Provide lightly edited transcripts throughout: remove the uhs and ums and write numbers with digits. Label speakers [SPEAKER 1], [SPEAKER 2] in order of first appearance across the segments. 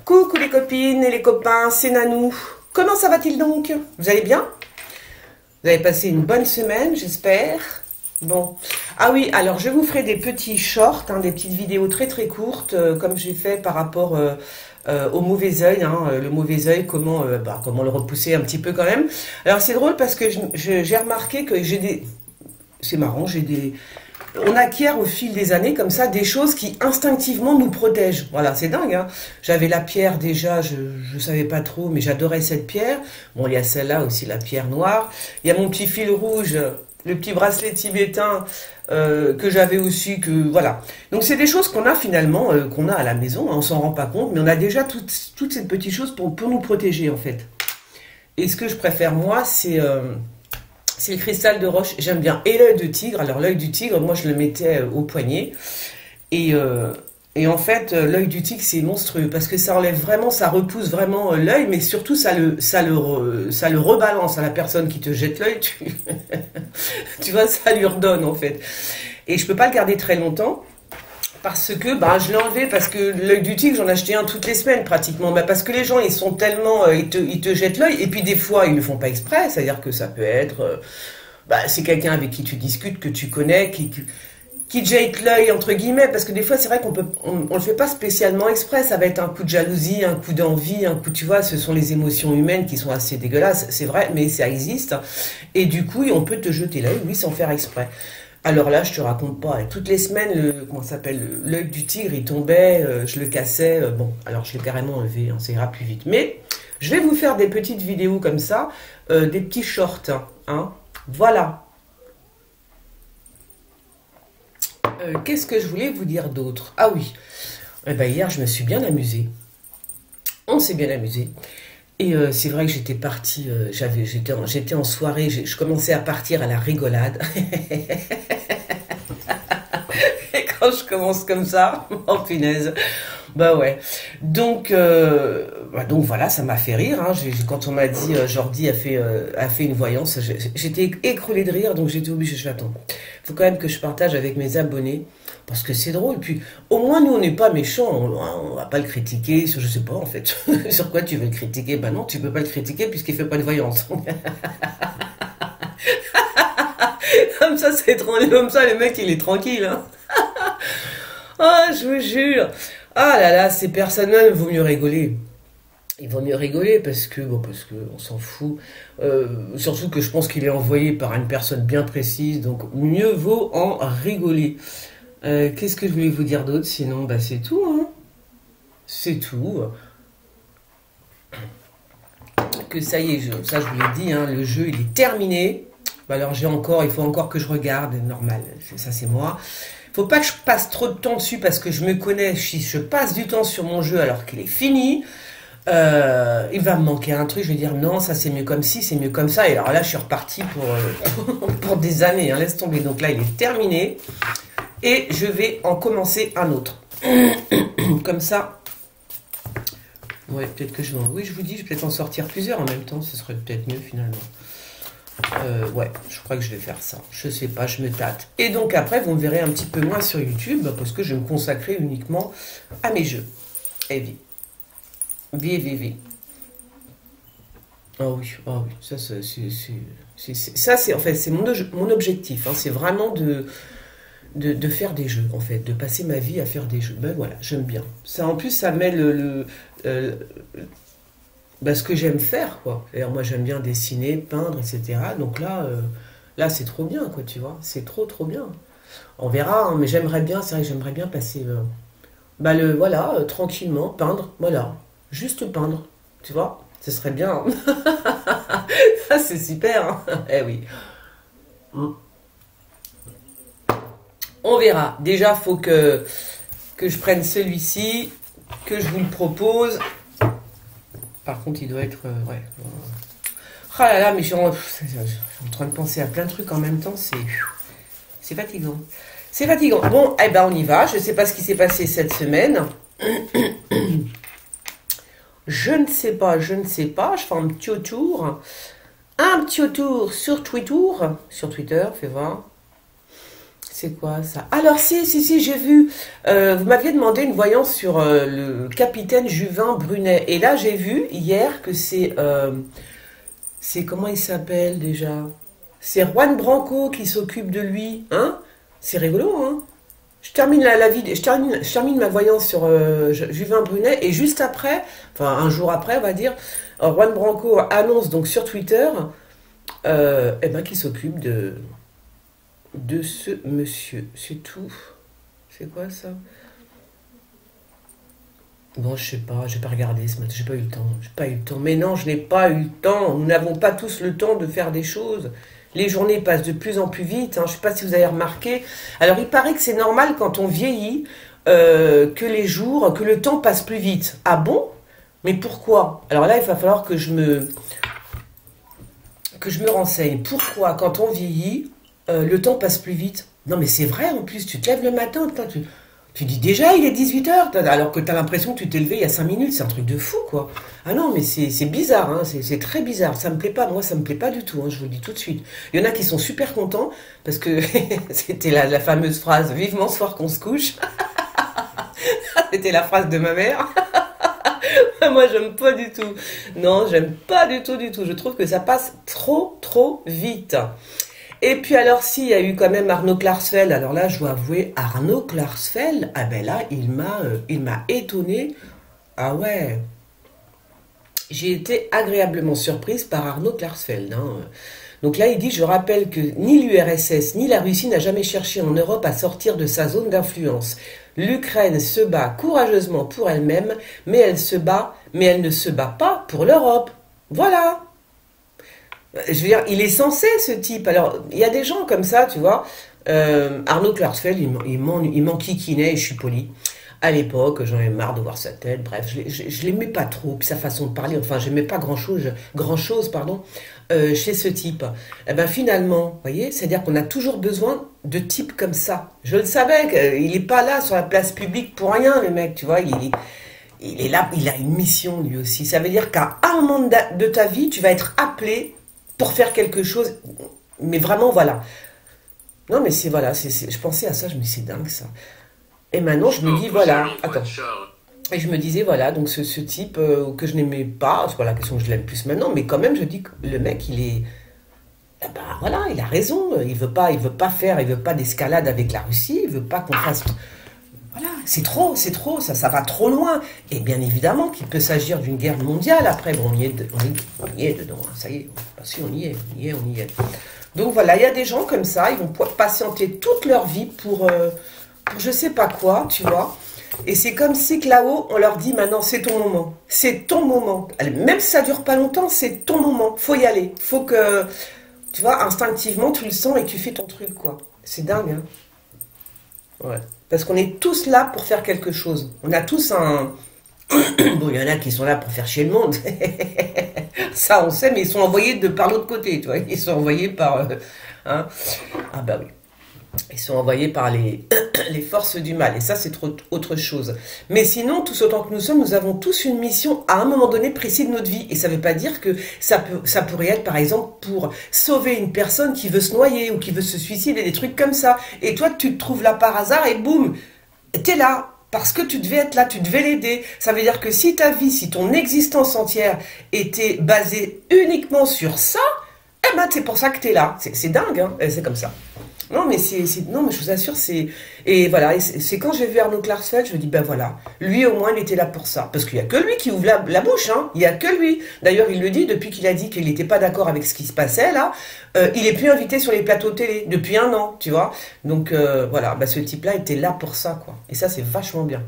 [SPEAKER 1] Coucou les copines et les copains, c'est Nanou. Comment ça va-t-il donc? Vous allez bien? Vous avez passé une bonne semaine, j'espère. Bon. Ah oui, alors je vous ferai des petits shorts, hein, des petites vidéos très très courtes, comme j'ai fait par rapport au mauvais œil. Hein, le mauvais œil, comment le repousser un petit peu quand même. Alors c'est drôle parce que j'ai remarqué que j'ai des... C'est marrant, j'ai des... On acquiert au fil des années comme ça des choses qui instinctivement nous protègent. Voilà, c'est dingue. Hein, j'avais la pierre déjà, je savais pas trop, mais j'adorais cette pierre. Bon, il y a celle-là aussi, la pierre noire. Il y a mon petit fil rouge, le petit bracelet tibétain que j'avais aussi. Voilà. Donc c'est des choses qu'on a finalement, qu'on a à la maison. Hein, on s'en rend pas compte, mais on a déjà toutes ces petites choses pour nous protéger en fait. Et ce que je préfère moi, c'est le cristal de roche, j'aime bien. Et l'œil de tigre, alors l'œil du tigre, moi je le mettais au poignet. Et en fait, l'œil du tigre, c'est monstrueux, parce que ça enlève vraiment, ça repousse vraiment l'œil, mais surtout ça le rebalance à la personne qui te jette l'œil, tu vois, ça lui redonne en fait. Et je peux pas le garder très longtemps, parce que je l'ai enlevé, parce que l'œil du tigre, j'en achetais un toutes les semaines pratiquement. Parce que les gens, ils sont tellement... ils te jettent l'œil, et puis des fois, ils ne le font pas exprès. C'est-à-dire que ça peut être... c'est quelqu'un avec qui tu discutes, que tu connais, qui te jette l'œil, entre guillemets. Parce que des fois, c'est vrai on le fait pas spécialement exprès. Ça va être un coup de jalousie, un coup d'envie, un coup... Tu vois, ce sont les émotions humaines qui sont assez dégueulasses. C'est vrai, mais ça existe. Et du coup, on peut te jeter l'œil, oui, sans faire exprès. Alors là, je te raconte pas. Toutes les semaines, l'œil du tigre, il tombait, je le cassais. Bon, alors je l'ai carrément enlevé, hein, ça ira plus vite. Mais je vais vous faire des petites vidéos comme ça, des petits shorts. Hein, voilà. Qu'est-ce que je voulais vous dire d'autre? Ah oui, hier, je me suis bien amusée. On s'est bien amusé. Et c'est vrai que j'étais partie, j'étais en soirée, je commençais à partir à la rigolade. Et quand je commence comme ça, oh punaise, bah ouais. Donc voilà, ça m'a fait rire. Hein. Quand on m'a dit Jordi a fait une voyance, j'étais écroulée de rire, donc j'étais obligée. Je vais attendre. Faut quand même que je partage avec mes abonnés. Parce que c'est drôle, puis au moins nous on n'est pas méchants, on va pas le critiquer sur, je sais pas en fait, sur quoi tu veux le critiquer? Ben non, tu peux pas le critiquer puisqu'il fait pas de voyance. Comme ça c'est tranquille, comme ça le mec il est tranquille. Hein. Ah, je vous jure. Ah là là, ces personnes-là, il vaut mieux rigoler. Il vaut mieux rigoler parce que on s'en fout. Surtout que je pense qu'il est envoyé par une personne bien précise, donc mieux vaut en rigoler. Qu'est-ce que je voulais vous dire d'autre? Sinon, c'est tout. Hein. C'est tout. Que ça y est, ça je vous l'ai dit, hein, le jeu il est terminé. Alors il faut encore que je regarde, normal, ça c'est moi. Faut pas que je passe trop de temps dessus parce que je me connais, si je passe du temps sur mon jeu alors qu'il est fini, il va me manquer un truc, je vais dire non, ça c'est mieux comme ci, c'est mieux comme ça. Et alors là je suis reparti pour des années, hein, laisse tomber. Donc là il est terminé. Et je vais en commencer un autre. Comme ça. Ouais, peut-être que oui, je vous dis, je vais peut-être en sortir plusieurs en même temps. Ce serait peut-être mieux finalement. Ouais, je crois que je vais faire ça. Je sais pas, je me tâte. Et donc après, vous me verrez un petit peu moins sur YouTube parce que je vais me consacrer uniquement à mes jeux. Et vie. Oh oui. Ça, c'est en fait, c'est mon objectif. Hein, c'est vraiment de faire des jeux, en fait, de passer ma vie à faire des jeux. Ben voilà, j'aime bien. Ça, en plus, ça met ce que j'aime faire, quoi. D'ailleurs, moi, j'aime bien dessiner, peindre, etc. Donc là, c'est trop bien, quoi, tu vois. C'est trop bien. On verra, hein, mais j'aimerais bien, c'est vrai que j'aimerais bien passer, tranquillement, peindre, voilà. Juste peindre, tu vois. Ce serait bien. Hein. Ça, c'est super, hein. Eh oui. On verra. Déjà, faut que je prenne celui-ci, que je vous le propose. Par contre, il doit être... ouais. Oh là là, mais je suis en train de penser à plein de trucs en même temps. C'est fatigant. C'est fatigant. Bon, on y va. Je ne sais pas ce qui s'est passé cette semaine. Je ne sais pas. Je fais un petit tour. Un petit tour sur Twitter. Fais voir. C'est quoi ça? Alors si, j'ai vu. Vous m'aviez demandé une voyance sur le capitaine Juvin Brunet. Et là, j'ai vu hier que c'est comment il s'appelle déjà? C'est Juan Branco qui s'occupe de lui, hein? C'est rigolo, hein? Je termine je termine ma voyance sur Juvin Brunet et juste après, enfin un jour après, on va dire, Juan Branco annonce donc sur Twitter, eh ben, qu'il s'occupe de ce monsieur. C'est tout. C'est quoi ça? Bon, je sais pas, j'ai pas regardé ce matin, j'ai pas eu le temps. J'ai pas eu le temps. Mais non, je n'ai pas eu le temps. Nous n'avons pas tous le temps de faire des choses. Les journées passent de plus en plus vite, hein. Je sais pas si vous avez remarqué. Alors, il paraît que c'est normal quand on vieillit que le temps passe plus vite. Ah bon? Mais pourquoi? Alors là, il va falloir que je me renseigne. Pourquoi, quand on vieillit, le temps passe plus vite? Non, mais c'est vrai, en plus, tu te lèves le matin, putain, tu dis déjà, il est 18h, alors que tu as l'impression que tu t'es levé il y a 5 minutes. C'est un truc de fou, quoi. Ah non, mais c'est bizarre, hein, c'est très bizarre. Ça me plaît pas, moi, ça me plaît pas du tout, hein, je vous le dis tout de suite. Il y en a qui sont super contents, parce que c'était la fameuse phrase « Vivement ce soir qu'on se couche ». C'était la phrase de ma mère. Moi, j'aime pas du tout. Non, j'aime pas du tout, du tout. Je trouve que ça passe trop, trop vite. Et puis alors, s'il y a eu quand même Arnaud Klarsfeld, alors là, je dois avouer, Arnaud Klarsfeld, ah ben là, il m'a étonné. Ah ouais, j'ai été agréablement surprise par Arnaud Klarsfeld, hein. Donc là, il dit, je rappelle que ni l'URSS ni la Russie n'a jamais cherché en Europe à sortir de sa zone d'influence. L'Ukraine se bat courageusement pour elle-même, mais elle ne se bat pas pour l'Europe. Voilà. Je veux dire, il est censé, ce type. Alors, il y a des gens comme ça, tu vois. Arnaud Klarsfeld, il m'enquiquinait, et je suis poli. À l'époque, j'en avais marre de voir sa tête. Bref, je l'aimais pas trop. Puis sa façon de parler, enfin, j'aimais pas grand-chose, pardon, chez ce type. Eh ben, finalement, vous voyez, c'est-à-dire qu'on a toujours besoin de types comme ça. Je le savais, il est pas là sur la place publique pour rien, le mec, tu vois. Il est là, il a une mission, lui aussi. Ça veut dire qu'à un moment de ta vie, tu vas être appelé pour faire quelque chose, mais vraiment, voilà. Non, mais voilà, je pensais à ça, je me dis, c'est dingue, ça. Et maintenant, je me dis, voilà, attends. Et je me disais, voilà, donc ce type que je n'aimais pas, c'est pas la question que je l'aime plus maintenant, mais quand même, je dis que le mec, il est, eh ben, voilà, il a raison, il veut pas d'escalade avec la Russie, il veut pas qu'on fasse... Voilà, c'est trop, ça va trop loin. Et bien évidemment qu'il peut s'agir d'une guerre mondiale. Après, bon, on y est dedans, hein, ça y est, on y est. Donc voilà, il y a des gens comme ça, ils vont patienter toute leur vie pour je sais pas quoi, tu vois. Et c'est comme si que là-haut, on leur dit maintenant, c'est ton moment. C'est ton moment. Même si ça dure pas longtemps, c'est ton moment. Faut y aller. Faut que, tu vois, instinctivement, tu le sens et tu fais ton truc, quoi. C'est dingue, hein. Ouais. Parce qu'on est tous là pour faire quelque chose. On a tous un... Bon, il y en a qui sont là pour faire chier le monde. Ça, on sait, mais ils sont envoyés par l'autre côté, tu vois. Ils sont envoyés par... hein. Ah bah oui. Ils sont envoyés par les forces du mal. Et ça, c'est autre chose. Mais sinon, tous autant que nous sommes, nous avons tous une mission à un moment donné précis de notre vie. Et ça ne veut pas dire que ça pourrait être, par exemple, pour sauver une personne qui veut se noyer ou qui veut se suicider, des trucs comme ça. Et toi, tu te trouves là par hasard et boum, t'es là. Parce que tu devais être là, tu devais l'aider. Ça veut dire que si ta vie, si ton existence entière était basée uniquement sur ça, eh ben, c'est pour ça que t'es là. C'est dingue, hein. C'est comme ça. Non, mais non, mais je vous assure, et voilà, c'est quand j'ai vu Arnaud Klarsfeld, je me dis, ben voilà, lui au moins, il était là pour ça. Parce qu'il n'y a que lui qui ouvre la bouche, hein, il n'y a que lui. D'ailleurs, il le dit, depuis qu'il a dit qu'il n'était pas d'accord avec ce qui se passait, là, il est plus invité sur les plateaux télé, depuis 1 an, tu vois. Donc, voilà, ben, ce type-là était là pour ça, quoi. Et ça, c'est vachement bien.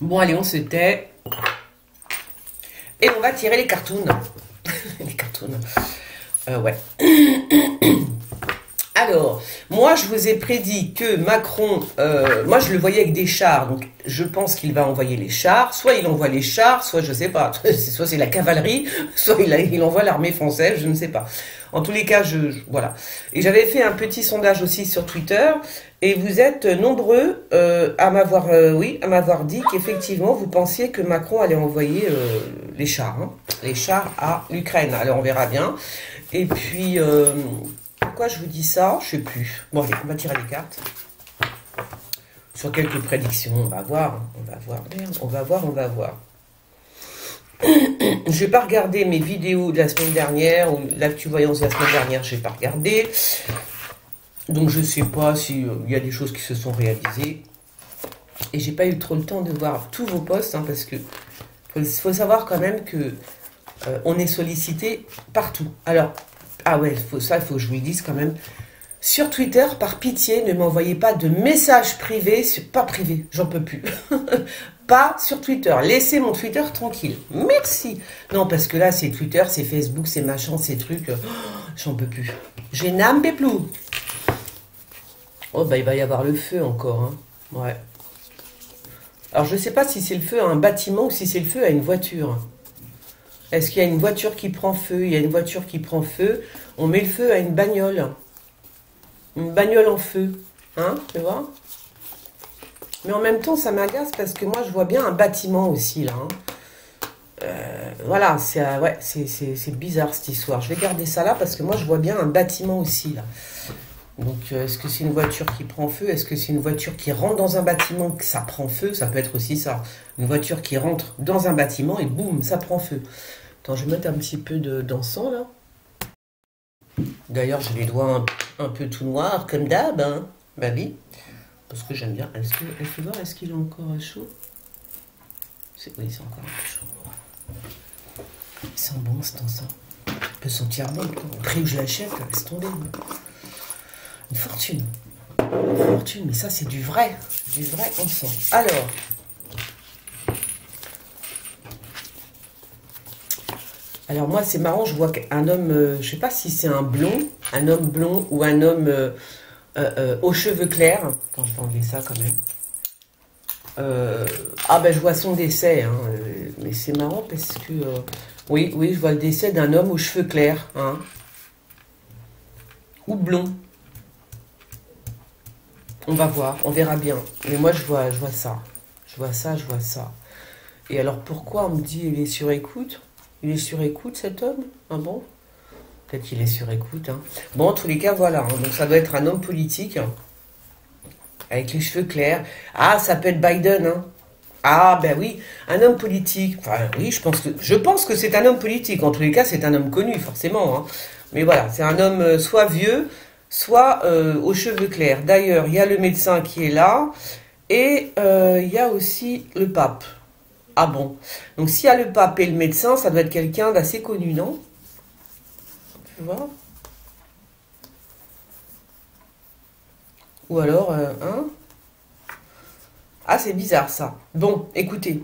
[SPEAKER 1] Bon, allez, on se tait. Et on va tirer les cartoons. Les cartoons. Ouais. Alors, moi, je vous ai prédit que Macron, moi, je le voyais avec des chars, donc je pense qu'il va envoyer les chars. Soit il envoie les chars, soit je sais pas, soit c'est la cavalerie, soit il envoie l'armée française, je ne sais pas. En tous les cas, voilà. Et j'avais fait un petit sondage aussi sur Twitter, et vous êtes nombreux à m'avoir dit qu'effectivement, vous pensiez que Macron allait envoyer les chars à l'Ukraine. Alors, on verra bien. Et puis, pourquoi je vous dis ça? Je sais plus. Bon, allez, on va tirer les cartes. Sur quelques prédictions, on va voir. On va voir, merde, on va voir, on va voir. Je vais pas regarder mes vidéos de la semaine dernière, ou l'actu voyance de la semaine dernière, je n'ai pas regardé. Donc je sais pas s'il y a des choses qui se sont réalisées. Et j'ai pas eu trop le temps de voir tous vos posts, hein, parce que faut savoir quand même que on est sollicité partout. Alors, ah ouais, il faut que je vous le dise quand même. Sur Twitter, par pitié, ne m'envoyez pas de messages privés, pas privés, j'en peux plus. Pas sur Twitter, laissez mon Twitter tranquille. Merci. Non, parce que là, c'est Twitter, c'est Facebook, c'est machin, ces trucs, j'en peux plus. Je n'en peux plus. Oh, bah, il va y avoir le feu encore, hein. Ouais. Alors, je ne sais pas si c'est le feu à un bâtiment ou si c'est le feu à une voiture. Est-ce qu'il y a une voiture qui prend feu? Il y a une voiture qui prend feu. On met le feu à une bagnole. Une bagnole en feu. Hein, tu vois? Mais en même temps, ça m'agace parce que moi, je vois bien un bâtiment aussi, là. Hein. Voilà, ouais, c'est bizarre, cette histoire. Je vais garder ça là parce que moi, je vois bien un bâtiment aussi, là. Donc, est-ce que c'est une voiture qui prend feu? Est-ce que c'est une voiture qui rentre dans un bâtiment, que ça prend feu? Ça peut être aussi ça. Une voiture qui rentre dans un bâtiment et boum, ça prend feu. Attends, je vais mettre un petit peu d'encens, là. D'ailleurs, j'ai les doigts un peu tout noirs, comme d'hab, hein. Bah oui, parce que j'aime bien. Est-ce qu'il est encore chaud? Oui, c'est encore un peu chaud. Il sent bon, cet encens. Il peut sentir bon. Le prix où je l'achète, laisse tomber. Une fortune. Une fortune, mais ça, c'est du vrai encens. Alors moi, c'est marrant, je vois qu'un homme, je sais pas si c'est un homme blond ou un homme aux cheveux clairs. Attends, je vais enlever ça quand même. Ah ben, je vois son décès, hein, mais c'est marrant parce que... oui, je vois le décès d'un homme aux cheveux clairs, hein, ou blond. On va voir, on verra bien. Mais moi, je vois ça. Je vois ça. Et alors, pourquoi on me dit il est sur écoute? Il est sur écoute, cet homme? Ah bon? Peut-être qu'il est sur écoute. Hein. Bon, en tous les cas, voilà. Hein. Donc, ça doit être un homme politique, hein, avec les cheveux clairs. Ah, ça peut être Biden, hein. Ah, ben oui, un homme politique. Enfin, oui, je pense que c'est un homme politique. En tous les cas, c'est un homme connu, forcément. Hein. Mais voilà, c'est un homme soit vieux, soit aux cheveux clairs. D'ailleurs, il y a le médecin qui est là. Et il y a aussi le pape. Ah bon? Donc, s'il y a le pape et le médecin, ça doit être quelqu'un d'assez connu, non? Tu vois? Ou alors, hein? Ah, c'est bizarre, ça. Bon, écoutez.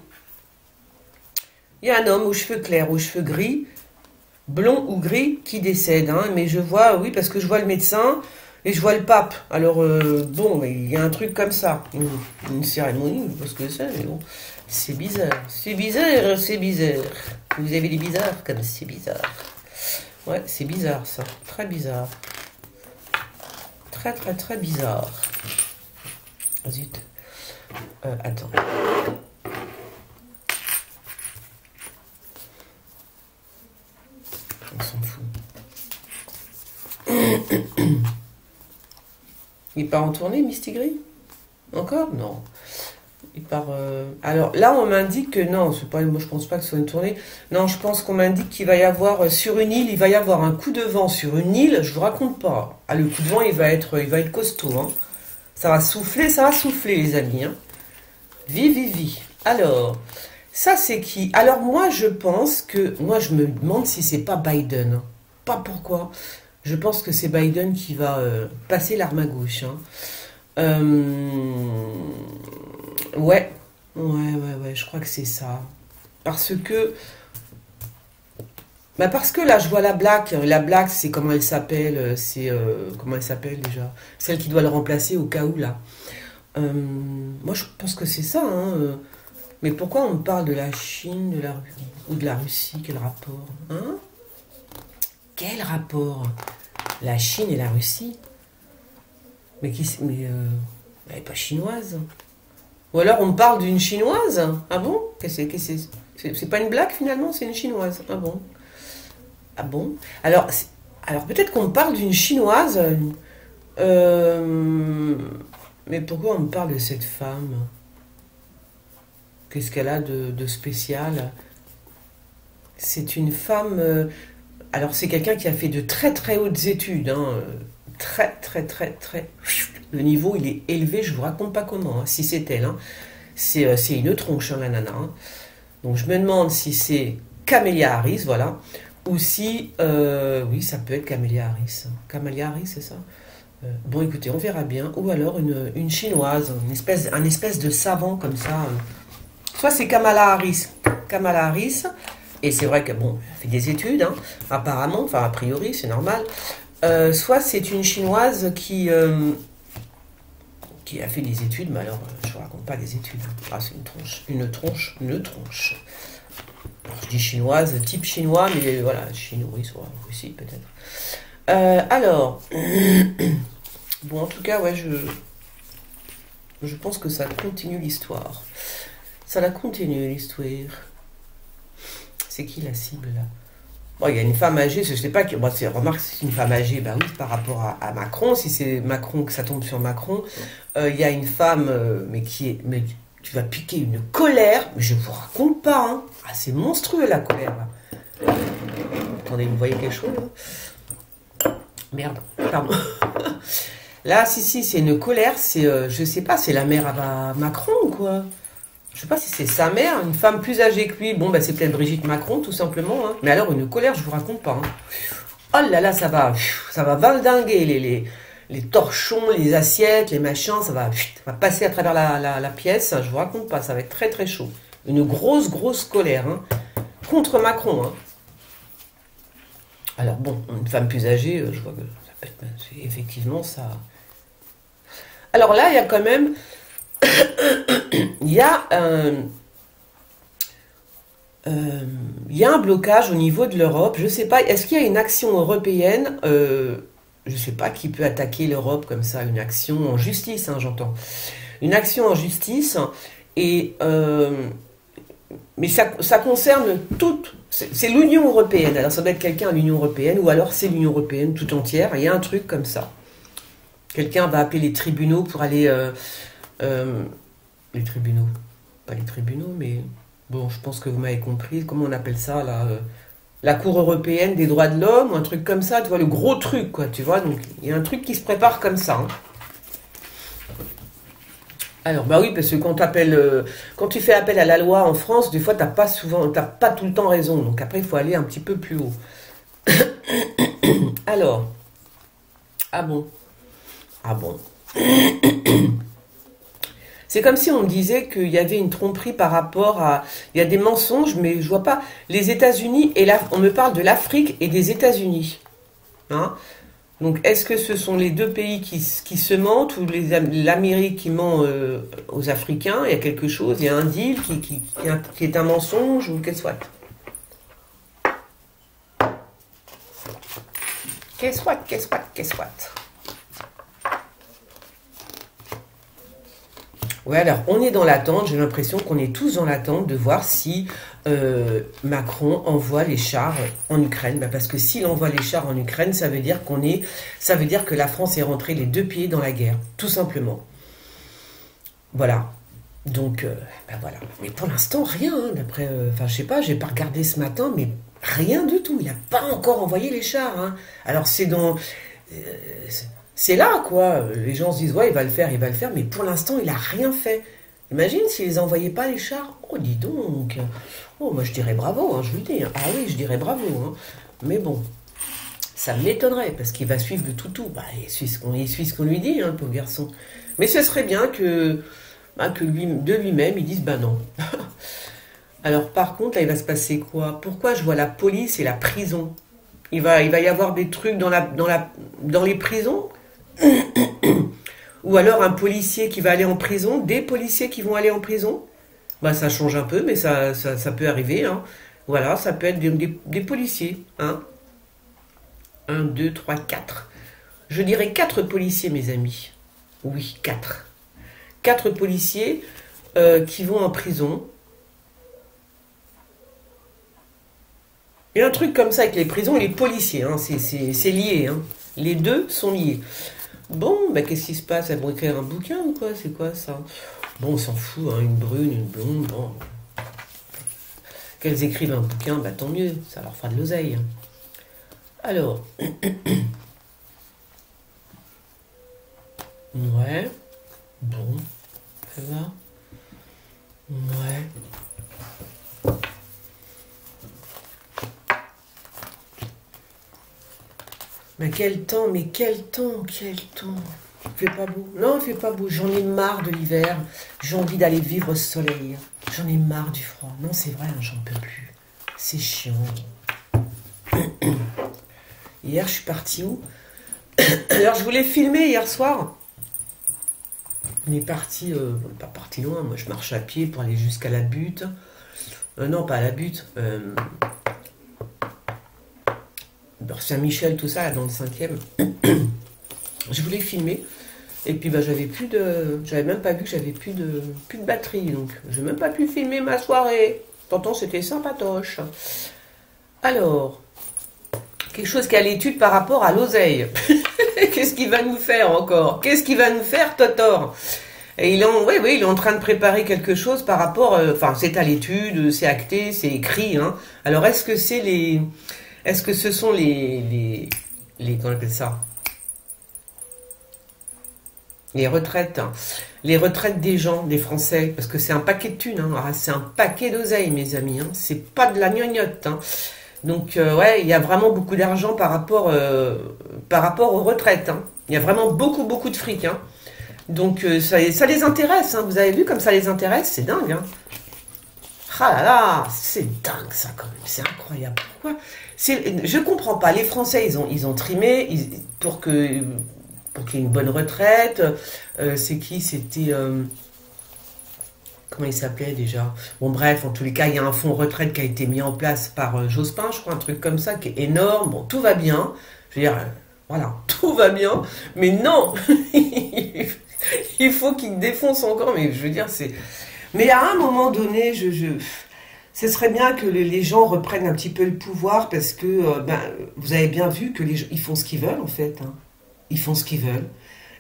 [SPEAKER 1] Il y a un homme aux cheveux clairs, aux cheveux gris, blond ou gris, qui décède. Hein, mais je vois, oui, parce que je vois le médecin et je vois le pape. Alors, bon, mais il y a un truc comme ça. Une cérémonie, je sais pas ce que c'est, mais bon. C'est bizarre. C'est bizarre. Vous avez des bizarres comme c'est bizarre. Ouais, c'est bizarre, ça. Très bizarre. Très, très, très bizarre. Zut. Attends. On s'en fout. Il part en tournée, Misty Gris? Encore? Non. Il part... Alors là, on m'indique que non, c'est pas, moi je pense pas que ce soit une tournée. Non, je pense qu'on m'indique qu'il va y avoir, sur une île, il va y avoir un coup de vent sur une île, je vous raconte pas. Ah, le coup de vent, il va être costaud. Hein. Ça va souffler, les amis. Hein. Vie. Alors, ça c'est qui? Alors moi, je pense que... Moi, je me demande si c'est pas Biden. Pas pourquoi. Je pense que c'est Biden qui va passer l'arme à gauche. Hein. Ouais, je crois que c'est ça. Parce que là, je vois la Black. La Black, c'est comment elle s'appelle? Comment elle s'appelle déjà? Celle qui doit le remplacer au cas où, là. Moi, je pense que c'est ça. Hein. Mais pourquoi on parle de la Chine, ou de la Russie? Quel rapport? Hein? Quel rapport? La Chine et la Russie? Mais elle n'est pas chinoise. Ou alors on parle d'une chinoise? Ah bon? C'est pas une blague finalement, c'est une chinoise. Ah bon? Alors, Alors peut-être qu'on me parle d'une chinoise. Mais pourquoi on me parle de cette femme? Qu'est-ce qu'elle a de spécial? C'est une femme. Alors c'est quelqu'un qui a fait de très très hautes études. Hein, très très très très. Le niveau il est élevé, je vous raconte pas comment. Hein, si c'est elle. Hein. C'est une tronche, hein, la nana. Hein. Donc je me demande si c'est Camélia Harris, voilà. Ou si. Oui, ça peut être Camélia Harris. Camélia Harris, c'est ça? Bon, écoutez, on verra bien. Ou alors une chinoise, un espèce de savant comme ça. Soit c'est Kamala Harris. Kamala Harris. Et c'est vrai que, bon, elle fait des études, hein, apparemment, enfin, a priori, c'est normal. Soit c'est une chinoise qui a fait des études, mais alors, je ne vous raconte pas les études. Ah, c'est une tronche, une tronche, une tronche. Alors, je dis chinoise, type chinois, mais voilà, chinois, soit aussi, peut-être. Alors, bon, en tout cas, ouais, je pense que ça continue l'histoire. Ça la continue, l'histoire. C'est qui la cible, là? Bon, il y a une femme âgée, je ne sais pas, bon, remarque, c'est une femme âgée, bah oui, par rapport à Macron, si c'est Macron, que ça tombe sur Macron, il y a une femme, mais tu vas piquer une colère, mais je ne vous raconte pas, hein. Ah, c'est monstrueux, la colère, là. Attendez, vous voyez quelque chose, là? Merde, pardon. Là, si, c'est une colère, c'est, je sais pas, c'est la mère à Macron, ou quoi? Je sais pas si c'est sa mère, une femme plus âgée que lui. Bon, bah, c'est peut-être Brigitte Macron, tout simplement. Hein. Mais alors, une colère, je vous raconte pas. Hein. Oh là là, ça va valdinguer les torchons, les assiettes, les machins. Ça va passer à travers la pièce. Je vous raconte pas, ça va être très très chaud. Une grosse colère. Hein, contre Macron. Hein. Alors bon, une femme plus âgée, je vois que ça peut être effectivement ça. Alors là, il y a quand même... il y a un blocage au niveau de l'Europe. Je ne sais pas, est-ce qu'il y a une action européenne, je ne sais pas, qui peut attaquer l'Europe comme ça, une action en justice, hein, j'entends. Une action en justice, et, mais ça concerne toute... C'est l'Union européenne. Alors ça doit être quelqu'un à l'Union européenne, ou alors c'est l'Union européenne tout entière. Il y a un truc comme ça. Quelqu'un va appeler les tribunaux pour aller... les tribunaux. Pas les tribunaux, mais... Bon, je pense que vous m'avez compris. Comment on appelle ça, là la Cour européenne des droits de l'homme, ou un truc comme ça. Tu vois, le gros truc, quoi, tu vois. Donc, il y a un truc qui se prépare comme ça. Hein. Alors, bah oui, parce que quand tu fais appel à la loi en France, des fois, t'as pas tout le temps raison. Donc après, il faut aller un petit peu plus haut. Alors, ah bon. C'est comme si on me disait qu'il y avait une tromperie par rapport à... Il y a des mensonges, mais je vois pas... Les États-Unis, et là, on me parle de l'Afrique et des États-Unis. Hein? Donc, est-ce que ce sont les deux pays qui se mentent, ou l'Amérique qui ment aux Africains? Il y a quelque chose, il y a un deal qui est un mensonge, ou qu'est-ce que soit? Qu'est-ce soit? Ouais, alors on est dans l'attente, j'ai l'impression qu'on est tous dans l'attente de voir si Macron envoie les chars en Ukraine. Bah parce que s'il envoie les chars en Ukraine, ça veut dire que la France est rentrée les deux pieds dans la guerre, tout simplement. Voilà. Donc, bah voilà. Mais pour l'instant, rien, hein, d'après... Enfin, je sais pas, j'ai pas regardé ce matin, mais rien du tout. Il n'a pas encore envoyé les chars. Hein. Alors, c'est dans... c'est là, quoi. Les gens se disent, ouais, il va le faire, mais pour l'instant, il n'a rien fait. Imagine s'il les envoyait pas, les chars. Oh, dis donc. Oh, moi, je dirais bravo, hein, je vous le dis. Ah oui, je dirais bravo. Hein. Mais bon, ça m'étonnerait, parce qu'il va suivre le toutou. Bah, il suit ce qu'on lui dit, hein, pauvre garçon. Mais ce serait bien que de lui-même, il dise, bah non. Alors, par contre, là, il va se passer quoi? Pourquoi je vois la police et la prison? Il va y avoir des trucs dans les prisons? Ou alors un policier qui va aller en prison, des policiers qui vont aller en prison. Bah ça change un peu, mais ça peut arriver. Hein. Voilà, ça peut être des policiers. Hein. 1, 2, 3, 4. Je dirais 4 policiers, mes amis. Oui, 4. 4 policiers qui vont en prison. Il y a un truc comme ça avec les prisons et les policiers, hein. C'est lié, hein. Les deux sont liés. Bon, bah, qu'est-ce qui se passe? Elles vont écrire un bouquin ou quoi? C'est quoi ça? Bon, on s'en fout, hein. Une brune, une blonde, bon. Qu'elles écrivent un bouquin, bah tant mieux, ça leur fera de l'oseille, hein. Alors, ouais, bon, ça va, ouais. Mais quel temps, mais quel temps, quel temps. Il fait pas beau. Non, il fait pas beau. J'en ai marre de l'hiver. J'ai envie d'aller vivre au soleil. J'en ai marre du froid. Non, c'est vrai, hein, j'en peux plus. C'est chiant. Hier, je suis partie où? Alors, je voulais filmer hier soir. On est parti, pas parti loin. Moi, je marche à pied pour aller jusqu'à la butte. Non, pas à la butte. Saint-Michel, tout ça, là, dans le 5e. Je voulais filmer. Et puis, bah, j'avais même pas vu que j'avais plus de batterie. Donc, j'ai même pas pu filmer ma soirée. Pourtant, c'était sympatoche. Alors, quelque chose qui est à l'étude par rapport à l'oseille. Qu'est-ce qu'il va nous faire encore? Qu'est-ce qu'il va nous faire, Totor? Et il est en train de préparer quelque chose par rapport... Enfin, c'est à l'étude, c'est acté, c'est écrit. Hein. Alors, est-ce que ce sont comment on appelle ça? Les retraites. Hein. Les retraites des gens, des Français. Parce que c'est un paquet de thunes. Hein. Ah, c'est un paquet d'oseille, mes amis. Hein. C'est pas de la gnognotte. Hein. Donc, ouais, il y a vraiment beaucoup d'argent par rapport aux retraites. Hein. Il y a vraiment beaucoup, beaucoup de fric. Hein. Donc, ça les intéresse. Hein. Vous avez vu comme ça les intéresse? C'est dingue. Hein. Ah là là, c'est dingue ça quand même. C'est incroyable. Pourquoi? Je comprends pas. Les Français, ils ont trimé pour qu'il y ait une bonne retraite. C'est qui? C'était... comment il s'appelait déjà? Bon bref, en tous les cas, il y a un fonds retraite qui a été mis en place par Jospin, je crois, un truc comme ça, qui est énorme. Bon, tout va bien. Je veux dire, voilà, tout va bien. Mais non il faut qu'il défonce encore. Mais je veux dire, c'est... Mais à un moment donné, ce serait bien que les gens reprennent un petit peu le pouvoir parce que, vous avez bien vu que les gens, ils font ce qu'ils veulent en fait. Hein. Ils font ce qu'ils veulent.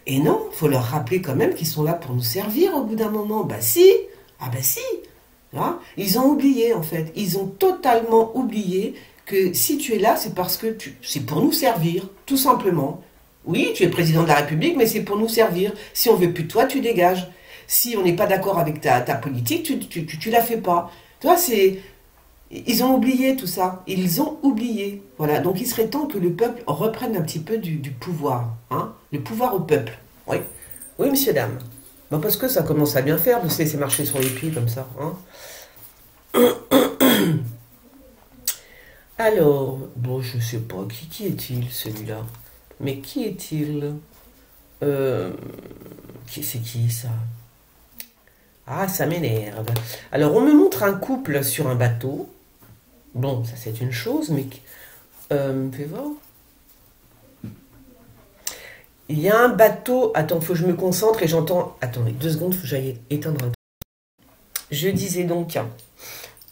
[SPEAKER 1] Et non, il faut leur rappeler quand même qu'ils sont là pour nous servir au bout d'un moment. Bah si, ah bah si. Hein. Ils ont oublié en fait. Ils ont totalement oublié que si tu es là, c'est parce que c'est pour nous servir, tout simplement. Oui, tu es président de la République, mais c'est pour nous servir. Si on veut plus de toi, tu dégages. Si on n'est pas d'accord avec ta politique, tu la fais pas. Tu vois, ils ont oublié tout ça. Ils ont oublié. Voilà. Donc, il serait temps que le peuple reprenne un petit peu du pouvoir. Hein, le pouvoir au peuple. Oui. Oui, monsieur, dame. Bon, parce que ça commence à bien faire de se laisser marcher sur les pieds comme ça. Hein. Alors, bon, je sais pas. Qui est-il, celui-là? Mais qui est-il? C'est qui, ça? Ah, ça m'énerve. Alors, on me montre un couple sur un bateau. Bon, ça c'est une chose, mais... fais voir. Il y a un bateau... Attends, faut que je me concentre et j'entends... Attendez, 2 secondes, faut que j'aille éteindre un truc. Je disais donc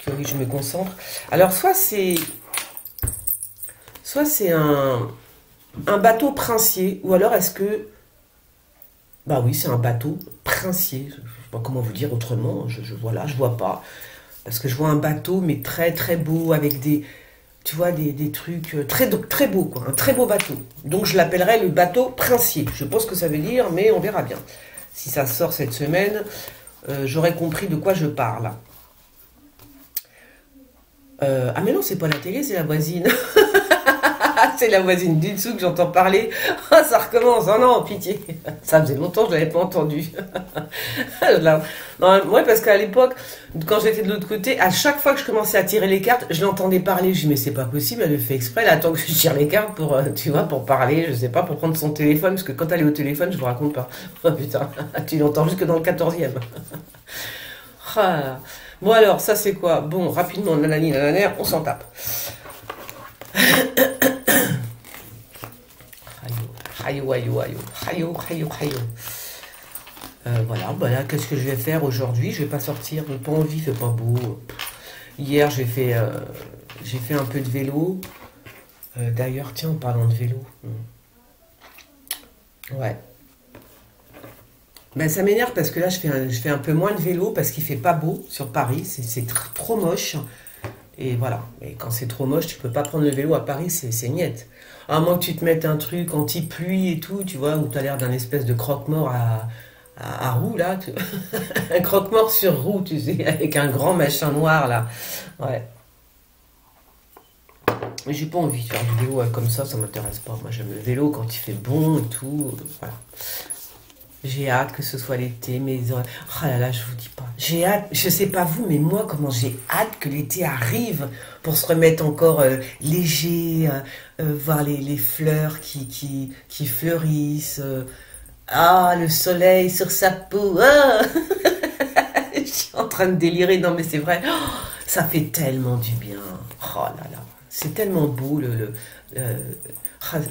[SPEAKER 1] que oui, je me concentre. Alors, soit c'est un bateau princier, ou alors est-ce que... Bah oui, c'est un bateau princier. Je ne sais pas comment vous dire autrement. Je vois pas. Parce que je vois un bateau, mais très très beau, avec des trucs très très beaux, quoi. Un très beau bateau. Donc je l'appellerai le bateau princier. Je pense que ça veut dire, mais on verra bien. Si ça sort cette semaine, j'aurai compris de quoi je parle. Ah mais non, c'est pas la télé, c'est la voisine. C'est la voisine du dessous que j'entends parler. Oh, ça recommence. Oh non, pitié. Ça faisait longtemps que je l'avais pas entendu. Non, moi, parce qu'à l'époque, quand j'étais de l'autre côté, à chaque fois que je commençais à tirer les cartes, je l'entendais parler. Je dis, mais c'est pas possible, elle le fait exprès. Elle attend que je tire les cartes pour, pour parler, je sais pas, pour prendre son téléphone. Parce que quand elle est au téléphone, je vous raconte pas. Oh putain, tu l'entends jusque dans le 14e. Ah. Bon alors, ça c'est quoi? Bon, rapidement, nanani, nananer, on s'en tape. Voilà, qu'est-ce que je vais faire aujourd'hui? Je vais pas sortir, j'ai pas envie, il fait pas beau. Hier, j'ai fait un peu de vélo. D'ailleurs, tiens, en parlant de vélo. Ouais. Ben, ça m'énerve parce que là, je fais un peu moins de vélo parce qu'il fait pas beau sur Paris. C'est trop moche. Et voilà. Et quand c'est trop moche, tu peux pas prendre le vélo à Paris, c'est niette. À moins que tu te mettes un truc anti-pluie et tout, tu vois, où tu as l'air d'un espèce de croque-mort à roue, là. Un croque-mort sur roue, tu sais, avec un grand machin noir, là. Ouais. Mais j'ai pas envie de faire du vélo comme ça m'intéresse pas. Moi, j'aime le vélo quand il fait bon et tout. Voilà. J'ai hâte que ce soit l'été, mais oh là là, je vous dis pas. J'ai hâte, je sais pas vous, mais moi, comment j'ai hâte que l'été arrive pour se remettre encore léger, voir les fleurs qui fleurissent. Ah, le soleil sur sa peau. Ah je suis en train de délirer, non mais c'est vrai. Oh, ça fait tellement du bien. Oh là là, c'est tellement beau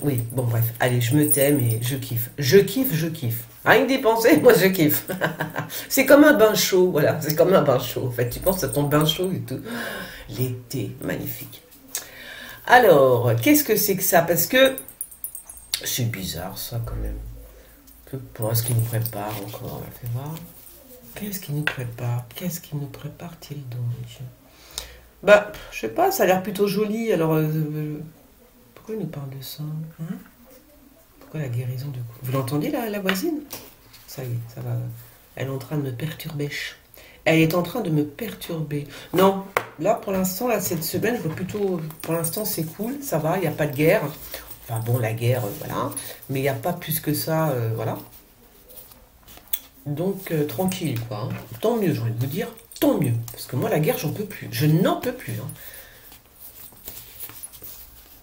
[SPEAKER 1] oui, bon bref, allez, je me tais, mais je kiffe. Je kiffe, je kiffe. Rien que d'y penser, moi je kiffe. C'est comme un bain chaud, voilà, c'est comme un bain chaud. En fait, tu penses à ton bain chaud et tout. L'été, magnifique. Alors, qu'est-ce que c'est que ça? Parce que c'est bizarre ça quand même. Je sais pas ce qui nous prépare encore, fais voir. Qu'est-ce qui nous prépare? Qu'est-ce qui nous prépare-t-il donc? Bah, je sais pas, ça a l'air plutôt joli, alors... pourquoi il nous parle de ça, hein? Pourquoi la guérison du coup? Vous l'entendez la voisine? Ça y est, ça va. Elle est en train de me perturber. Elle est en train de me perturber. Non, là pour l'instant, là cette semaine, je vois plutôt. Pour l'instant, c'est cool, ça va, il n'y a pas de guerre. Enfin bon, la guerre, voilà. Mais il n'y a pas plus que ça, voilà. Donc tranquille, quoi. Hein. Tant mieux, j'ai envie de vous dire, tant mieux. Parce que moi, la guerre, j'en peux plus. Je n'en peux plus. Hein.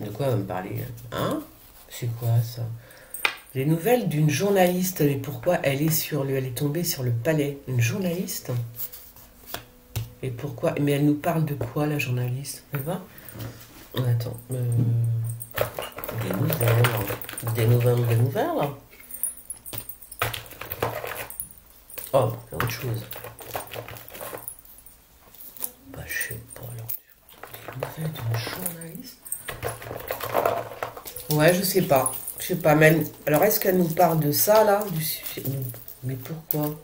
[SPEAKER 1] De quoi va me parler? Hein? C'est quoi ça? Les nouvelles d'une journaliste, mais pourquoi elle est tombée sur le palais? Une journaliste? Et pourquoi? Mais elle nous parle de quoi, la journaliste? Elle va? Attends. Des nouvelles. Des nouvelles? Oh, c'est autre chose. Bah, je sais pas, alors. Des nouvelles d'une journaliste? Ouais, je sais pas. Je sais pas, mais alors est-ce qu'elle nous parle de ça là? Mais pourquoi?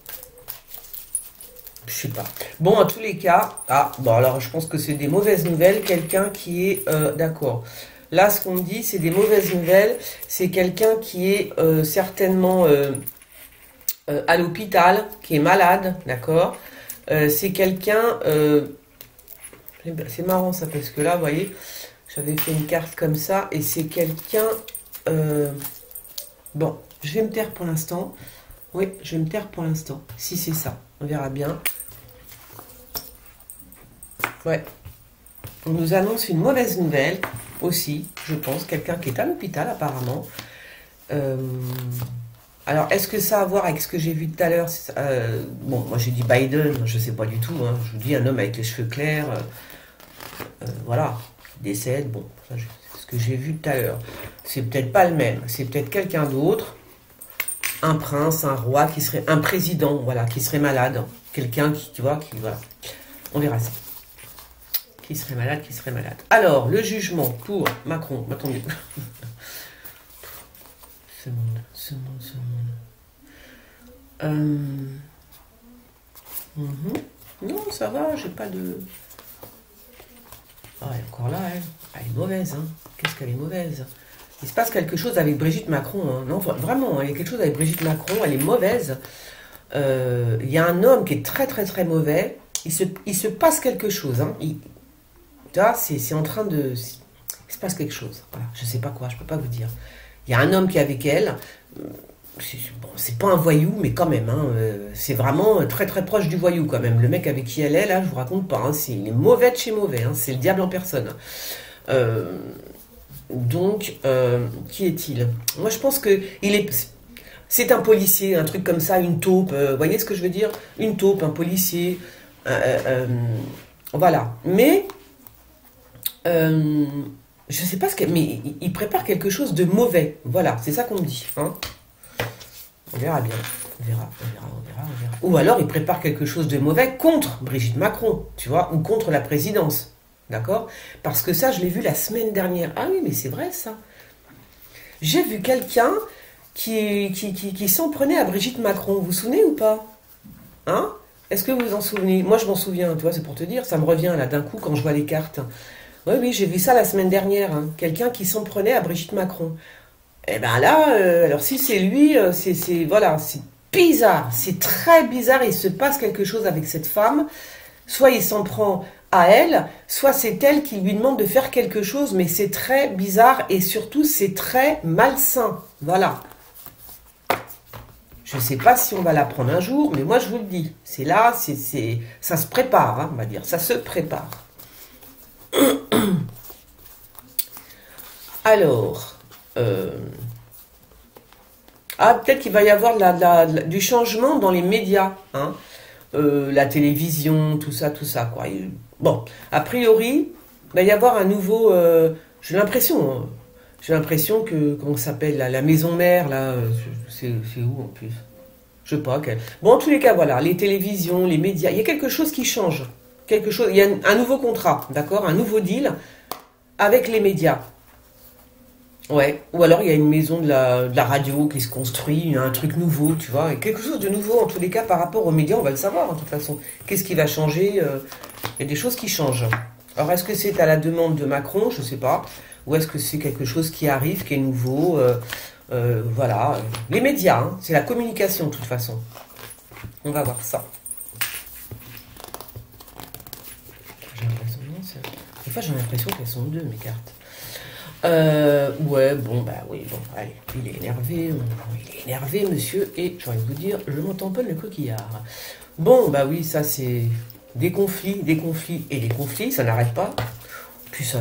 [SPEAKER 1] Je sais pas. Bon, en tous les cas, ah, bon, alors je pense que c'est des mauvaises nouvelles. Quelqu'un qui est. D'accord. Là, ce qu'on me dit, c'est des mauvaises nouvelles. C'est quelqu'un qui est certainement à l'hôpital, qui est malade, d'accord? C'est quelqu'un. C'est marrant ça, parce que là, vous voyez, j'avais fait une carte comme ça, et c'est quelqu'un. Bon, je vais me taire pour l'instant. Oui, je vais me taire pour l'instant. Si c'est ça, on verra bien. Ouais. On nous annonce une mauvaise nouvelle aussi, je pense. Quelqu'un qui est à l'hôpital apparemment. Alors, est-ce que ça a à voir avec ce que j'ai vu tout à l'heure? Bon, moi j'ai dit Biden, je ne sais pas du tout. Hein. Je vous dis un homme avec les cheveux clairs. Voilà, décède. Bon, ça, ce que j'ai vu tout à l'heure. C'est peut-être pas le même. C'est peut-être quelqu'un d'autre. Un prince, un roi, qui serait un président, voilà, qui serait malade. Quelqu'un qui, tu vois, qui, voilà. On verra ça. Qui serait malade, qui serait malade. Alors, le jugement pour Macron. Attendez. Ce monde. Non, ça va, j'ai pas de... Ah, elle est encore là, elle. Elle est mauvaise, hein. Qu'est-ce qu'elle est mauvaise? Il se passe quelque chose avec Brigitte Macron. Hein. Non, vraiment, hein, il y a quelque chose avec Brigitte Macron. Elle est mauvaise. Il y a un homme qui est très, très, très mauvais. Il se passe quelque chose. Hein. Tu vois, c'est en train de... Il se passe quelque chose. Voilà, je sais pas quoi, je peux pas vous dire. Il y a un homme qui est avec elle. Bon, c'est pas un voyou, mais quand même. Hein, c'est vraiment très, très proche du voyou, quand même. Le mec avec qui elle est, là, je vous raconte pas. Hein, il est mauvais de chez mauvais. Hein, c'est le diable en personne. Donc, qui est-il? Moi, je pense que c'est un policier, un truc comme ça, une taupe. Vous voyez ce que je veux dire? Une taupe, un policier. Voilà. Mais, je sais pas mais il prépare quelque chose de mauvais. Voilà, c'est ça qu'on me dit. Hein. On verra bien. On verra, on verra, on verra, on verra. Ou alors, il prépare quelque chose de mauvais contre Brigitte Macron, tu vois, ou contre la présidence. D'accord? Parce que ça, je l'ai vu la semaine dernière. Ah oui, mais c'est vrai, ça. J'ai vu quelqu'un qui s'en prenait à Brigitte Macron. Vous vous souvenez ou pas? Hein? Est-ce que vous vous en souvenez? Moi, je m'en souviens, tu vois, c'est pour te dire. Ça me revient, là, d'un coup, quand je vois les cartes. Oui, oui, j'ai vu ça la semaine dernière. Hein. Quelqu'un qui s'en prenait à Brigitte Macron. Eh ben là, alors si c'est lui, voilà, c'est bizarre. C'est très bizarre. Il se passe quelque chose avec cette femme. Soit il s'en prend à elle, soit c'est elle qui lui demande de faire quelque chose, mais c'est très bizarre et surtout c'est très malsain. Voilà. Je ne sais pas si on va l'apprendre un jour, mais moi je vous le dis, c'est là, ça se prépare, hein, on va dire, ça se prépare. Alors, peut-être qu'il va y avoir du changement dans les médias, hein. La télévision, tout ça, quoi. Bon, a priori, il va y avoir un nouveau... j'ai l'impression que, comment ça s'appelle, la maison mère, là, c'est où en plus? Je sais pas. Bon, en tous les cas, voilà, les télévisions, les médias, il y a quelque chose qui change. Il y a un nouveau contrat, d'accord? Un nouveau deal avec les médias. Ouais, ou alors il y a une maison de la radio qui se construit, un truc nouveau, tu vois, et quelque chose de nouveau en tous les cas par rapport aux médias, on va le savoir de toute façon. Qu'est-ce qui va changer? Il y a des choses qui changent. Alors est-ce que c'est à la demande de Macron? Je sais pas. Ou est-ce que c'est quelque chose qui arrive, qui est nouveau? Voilà. Les médias, hein, c'est la communication de toute façon. On va voir ça. Des fois j'ai l'impression qu'elles sont deux mes cartes. Ouais, bon, bah oui, bon, allez, il est énervé, monsieur, et j'ai envie de vous dire, je m'en tamponne le coquillard. Bon, bah oui, ça c'est des conflits, et des conflits, ça n'arrête pas. Plus ça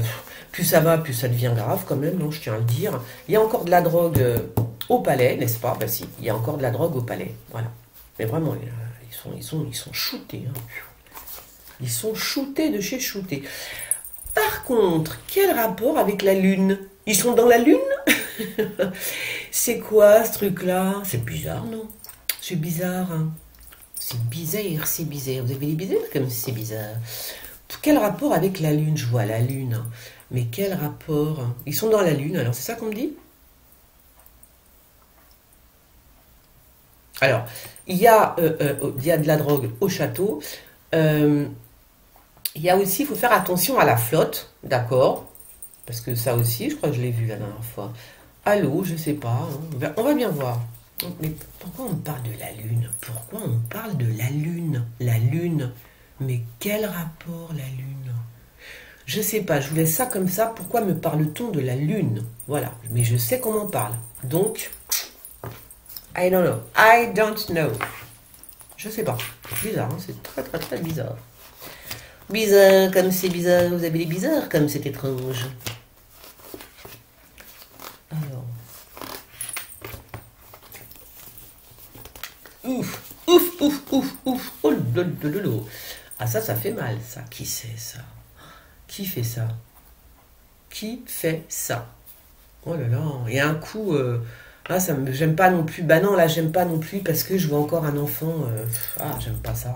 [SPEAKER 1] va, plus ça devient grave quand même, non, je tiens à le dire. Il y a encore de la drogue au palais, n'est-ce pas? Bah si, il y a encore de la drogue au palais, voilà. Mais vraiment, ils sont shootés, hein. Ils sont shootés de chez shootés. Par contre, quel rapport avec la Lune? Ils sont dans la Lune? C'est quoi ce truc-là? C'est bizarre, non? C'est bizarre, hein? C'est bizarre, c'est bizarre. Vous avez les bizarres comme c'est bizarre. Quel rapport avec la Lune? Je vois la Lune. Mais quel rapport? Ils sont dans la Lune, alors c'est ça qu'on me dit? Alors, il y a de la drogue au château. Il y a aussi, il faut faire attention à la flotte, d'accord? Parce que ça aussi, je crois que je l'ai vu la dernière fois. À l'eau, je sais pas, hein. On va bien voir. Mais pourquoi on parle de la Lune? Pourquoi on parle de la Lune? La Lune. Mais quel rapport la Lune? Je sais pas, je vous laisse ça comme ça. Pourquoi me parle-t-on de la Lune? Voilà, mais je sais qu'on m'en parle. Donc, I don't know. I don't know. Je sais pas. Bizarre, hein, c'est très très très bizarre. Bizarre, comme c'est bizarre. Vous avez les bizarres, comme c'est étrange. Alors. Ouf, ouf, ouf, ouf, ouf. Oh, lolo. Ah, ça fait mal, ça. Qui c'est, ça? Qui fait ça? Qui fait ça? Oh là là, il y a un coup... Ah, j'aime pas non plus. Bah non, là, j'aime pas non plus parce que je vois encore un enfant. J'aime pas ça.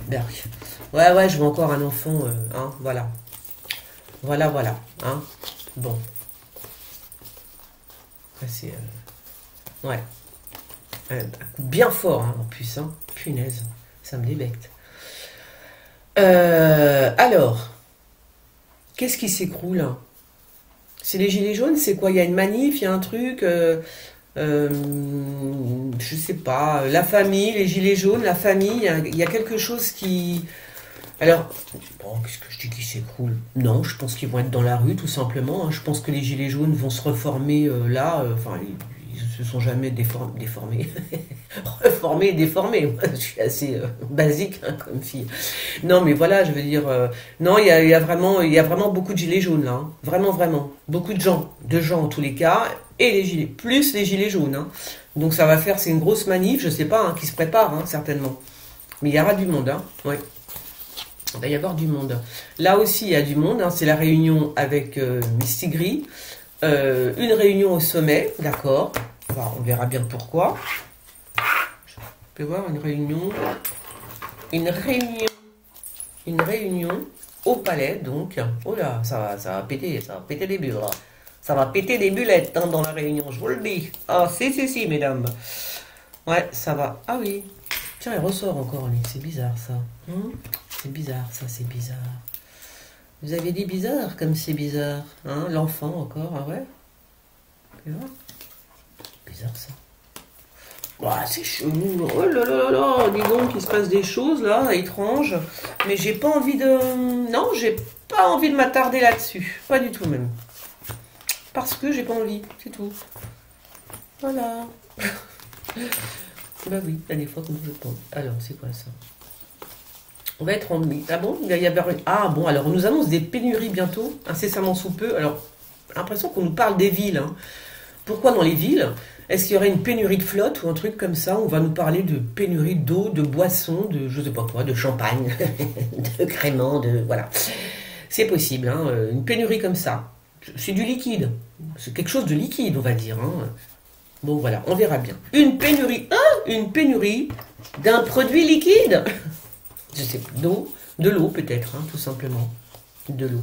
[SPEAKER 1] Berk. Ouais, je vois encore un enfant. Hein, voilà. Voilà. Hein. Bon. Ça, c'est. Ouais. Un coup bien fort, hein, en plus. Hein. Punaise. Ça me débecte. Alors. Qu'est-ce qui s'écroule, hein? C'est les gilets jaunes? C'est quoi? Il y a une manif, il y a un truc. Je sais pas, la famille, les gilets jaunes, la famille, il y a quelque chose qui... Alors, bon, qu'est-ce que je dis qui s'écroule? Non, je pense qu'ils vont être dans la rue, tout simplement, hein. Je pense que les gilets jaunes vont se reformer là, enfin, ils se sont jamais déformés. Reformés et déformés. Moi, je suis assez basique, hein, comme fille. Non, mais voilà, je veux dire... non, il y a vraiment beaucoup de gilets jaunes, là. Hein. Vraiment. Beaucoup de gens en tous les cas, et les gilets, plus les gilets jaunes. Hein. Donc ça va faire, c'est une grosse manif, je sais pas, hein, qui se prépare, hein, certainement. Mais il y aura du monde, hein. Oui. Il va y avoir du monde. Là aussi, il y a du monde, hein. C'est la réunion avec Mistigri. Une réunion au sommet, d'accord. On verra bien pourquoi. peut voir une réunion. Une réunion au palais, donc. Oh là, ça va péter des bulles, là. Ça va péter des bullettes hein, dans la réunion, je vous le dis. Ah, si, mesdames. Ouais, ça va. Ah oui. Tiens, il ressort encore, lui. C'est bizarre, ça. C'est bizarre, ça, c'est bizarre. Vous avez dit bizarre, comme c'est bizarre. Hein, l'enfant, encore, ah ouais. Bizarre, ça. Ouah, c'est chelou. Oh là là là là, dis donc, il se passe des choses là, étranges. Mais j'ai pas envie de. Non, j'ai pas envie de m'attarder là-dessus. Pas du tout même. Parce que j'ai pas envie, c'est tout. Voilà. Bah oui, il y a des fois comme je pense. Alors, c'est quoi ça? On va être en. Ah bon? Ah bon, alors on nous annonce des pénuries bientôt, incessamment sous peu. Alors, l'impression qu'on nous parle des villes. Hein. Pourquoi dans les villes? Est-ce qu'il y aurait une pénurie de flotte ou un truc comme ça? On va nous parler de pénurie d'eau, de boissons, de je sais pas quoi, de champagne, de crémant, de... Voilà. C'est possible, hein, une pénurie comme ça. C'est du liquide. C'est quelque chose de liquide, on va dire. Hein. Bon, voilà, on verra bien. Une pénurie d'un produit liquide. Je sais pas, d'eau, de l'eau peut-être, hein, tout simplement. De l'eau.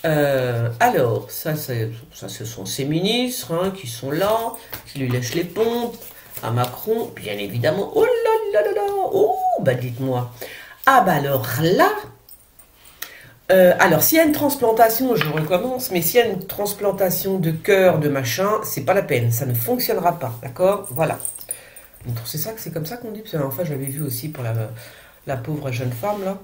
[SPEAKER 1] Alors, ça, ce sont ces ministres hein, qui sont là, qui lui lèchent les pompes, à Macron, bien évidemment. Oh là là là là, oh, bah dites-moi. Ah bah alors là, alors s'il y a une transplantation, je recommence, mais s'il y a une transplantation de cœur, de machin, c'est pas la peine, ça ne fonctionnera pas, d'accord? Voilà. C'est ça, c'est comme ça qu'on dit, parce que enfin je l'avais vu aussi pour la pauvre jeune femme là.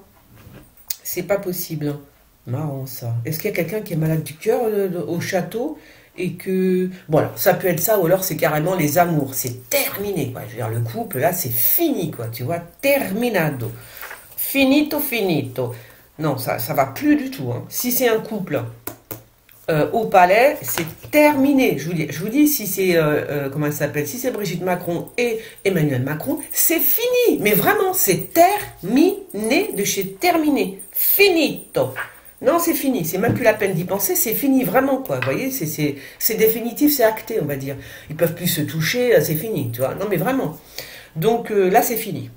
[SPEAKER 1] C'est pas possible. Marrant ça. Est-ce qu'il y a quelqu'un qui est malade du cœur au château et que... Voilà, ça peut être ça ou alors c'est carrément les amours. C'est terminé, quoi. Je veux dire, le couple, là, c'est fini, quoi. Tu vois, terminado. Finito. Non, ça va plus du tout. Hein. Si c'est un couple au palais, c'est terminé. Je vous dis si c'est... comment elle s'appelle? Si c'est Brigitte Macron et Emmanuel Macron, c'est fini. Mais vraiment, c'est terminé de chez terminé. Finito. Non, c'est fini, c'est même plus la peine d'y penser, c'est fini, vraiment, quoi. Vous voyez, c'est définitif, c'est acté, on va dire. Ils peuvent plus se toucher, c'est fini, tu vois. Non, mais vraiment. Donc là, c'est fini.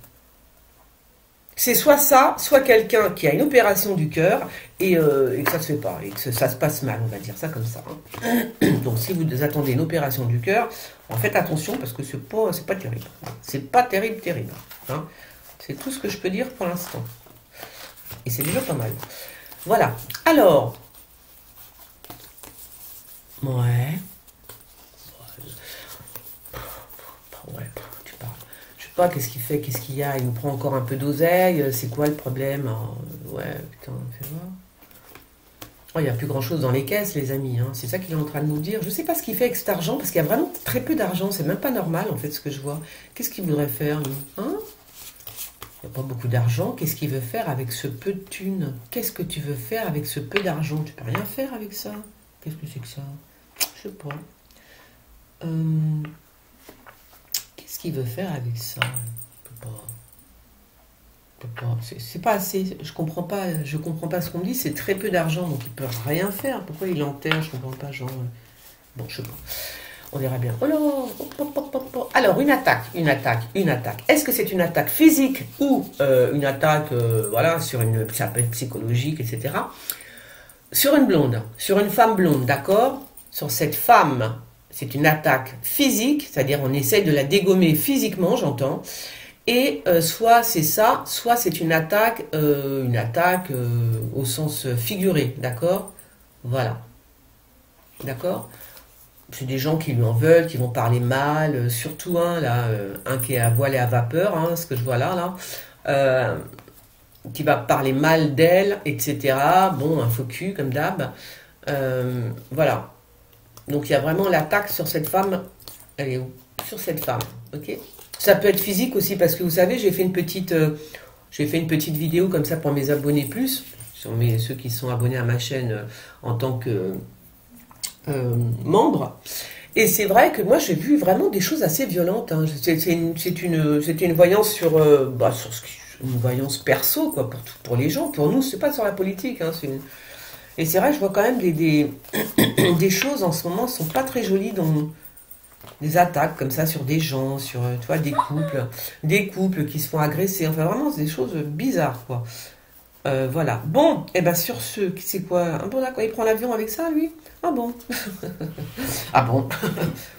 [SPEAKER 1] C'est soit ça, soit quelqu'un qui a une opération du cœur et que ça se fait pas, et que ça se passe mal, on va dire ça comme ça. Hein. Donc si vous attendez une opération du cœur, faites attention parce que c'est pas terrible. C'est pas terrible. Hein. C'est tout ce que je peux dire pour l'instant. Et c'est déjà pas mal. Voilà. Alors. Ouais. Tu parles. Je sais pas, qu'est-ce qu'il fait, qu'est-ce qu'il y a? Il nous prend encore un peu d'oseille. C'est quoi le problème? Ouais, putain, fais voir. Oh, il n'y a plus grand-chose dans les caisses, les amis. Hein. C'est ça qu'il est en train de nous dire. Je ne sais pas ce qu'il fait avec cet argent, parce qu'il y a vraiment très peu d'argent. C'est même pas normal, en fait, ce que je vois. Qu'est-ce qu'il voudrait faire, lui? Hein? Il n'y a pas beaucoup d'argent. Qu'est-ce qu'il veut faire avec ce peu de thunes? Qu'est-ce que tu veux faire avec ce peu d'argent? Tu peux rien faire avec ça. Qu'est-ce que c'est que ça? Je sais pas. Qu'est-ce qu'il veut faire avec ça? C'est pas assez. Je comprends pas ce qu'on me dit. C'est très peu d'argent, donc il peut rien faire. Pourquoi il enterre? Je comprends pas, genre. Bon, je sais pas. On verra bien. Oh là, alors, une attaque. Est-ce que c'est une attaque physique ou une attaque, voilà, ça peut être psychologique, etc. Sur une blonde, sur une femme blonde, d'accord? Sur cette femme, c'est une attaque physique, c'est-à-dire on essaye de la dégommer physiquement, j'entends. Et soit c'est ça, soit c'est une attaque au sens figuré, d'accord? Voilà. D'accord? C'est des gens qui lui en veulent, qui vont parler mal, surtout un qui est à voile et à vapeur, hein, ce que je vois là, qui va parler mal d'elle, etc. Bon, un faux cul, comme d'hab. Voilà. Donc il y a vraiment l'attaque sur cette femme. Elle est où? Sur cette femme, ok? Ça peut être physique aussi, parce que vous savez, j'ai fait une petite vidéo comme ça pour mes abonnés plus, sur ceux qui sont abonnés à ma chaîne en tant que membre. Et c'est vrai que moi j'ai vu vraiment des choses assez violentes. Hein. C'était une voyance sur une voyance perso quoi, pour les gens. Pour nous, c'est pas sur la politique. Hein, et c'est vrai que je vois quand même des choses en ce moment qui sont pas très jolies des attaques comme ça sur des gens, sur tu vois, des couples qui se font agresser. Enfin, vraiment, c'est des choses bizarres, quoi. Voilà. Bon, et ben sur ce, c'est quoi? Ah bon, d'accord, il prend l'avion avec ça, lui? Ah bon? Ah bon?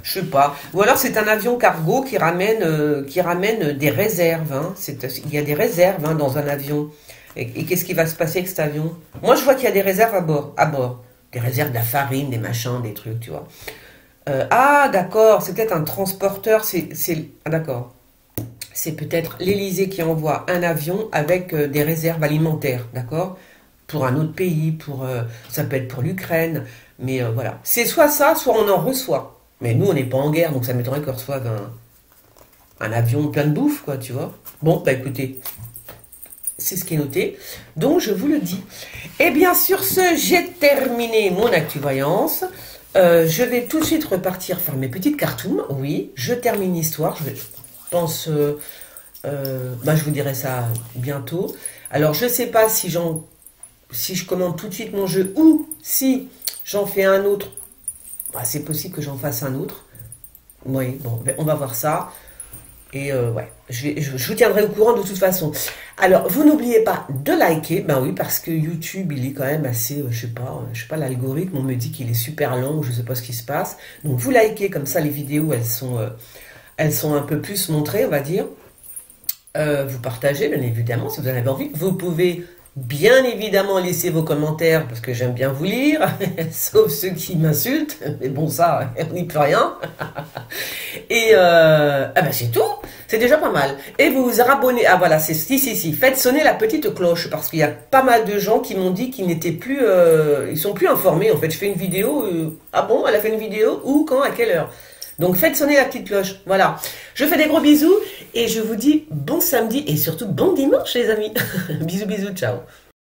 [SPEAKER 1] Je sais pas. Ou alors c'est un avion cargo qui ramène des réserves. Hein. Il y a des réserves hein, dans un avion. Et qu'est-ce qui va se passer avec cet avion? Moi, je vois qu'il y a des réserves à bord. À bord. Des réserves de la farine, des machins, des trucs, tu vois. Ah, d'accord, c'est peut-être un transporteur. Ah, d'accord. C'est peut-être l'Élysée qui envoie un avion avec des réserves alimentaires, d'accord? Pour un autre pays, ça peut être pour l'Ukraine, mais voilà. C'est soit ça, soit on en reçoit. Mais nous, on n'est pas en guerre, donc ça m'étonnerait qu'on reçoive un avion plein de bouffe, quoi, tu vois. Bon, bah écoutez, c'est ce qui est noté. Donc, je vous le dis. Et bien, sur ce, j'ai terminé mon actu voyance. Je vais tout de suite repartir faire mes petites cartoons. Oui, je termine l'histoire. Je pense, bah, je vous dirai ça bientôt. Alors, je ne sais pas si je commande tout de suite mon jeu ou si j'en fais un autre. Bah, c'est possible que j'en fasse un autre. Oui, bon, ben, on va voir ça. Et ouais, je vous tiendrai au courant de toute façon. Alors, vous n'oubliez pas de liker. Ben oui, parce que YouTube, il est quand même assez, je sais pas, l'algorithme, on me dit qu'il est super lent, je sais pas ce qui se passe. Donc, vous likez, comme ça, les vidéos, elles sont un peu plus montrées, on va dire. Vous partagez, bien évidemment, si vous en avez envie. Vous pouvez bien évidemment laisser vos commentaires, parce que j'aime bien vous lire, sauf ceux qui m'insultent. Mais bon, ça, on n'y peut rien. Et ah ben c'est tout, c'est déjà pas mal. Et vous vous abonnez, ah voilà, c'est si, faites sonner la petite cloche, parce qu'il y a pas mal de gens qui m'ont dit qu'ils n'étaient plus, ils sont plus informés. En fait, je fais une vidéo, ah bon, elle a fait une vidéo, où, quand, à quelle heure? Donc faites sonner la petite cloche, voilà. Je fais des gros bisous, et je vous dis bon samedi, et surtout bon dimanche les amis. Bisous, ciao.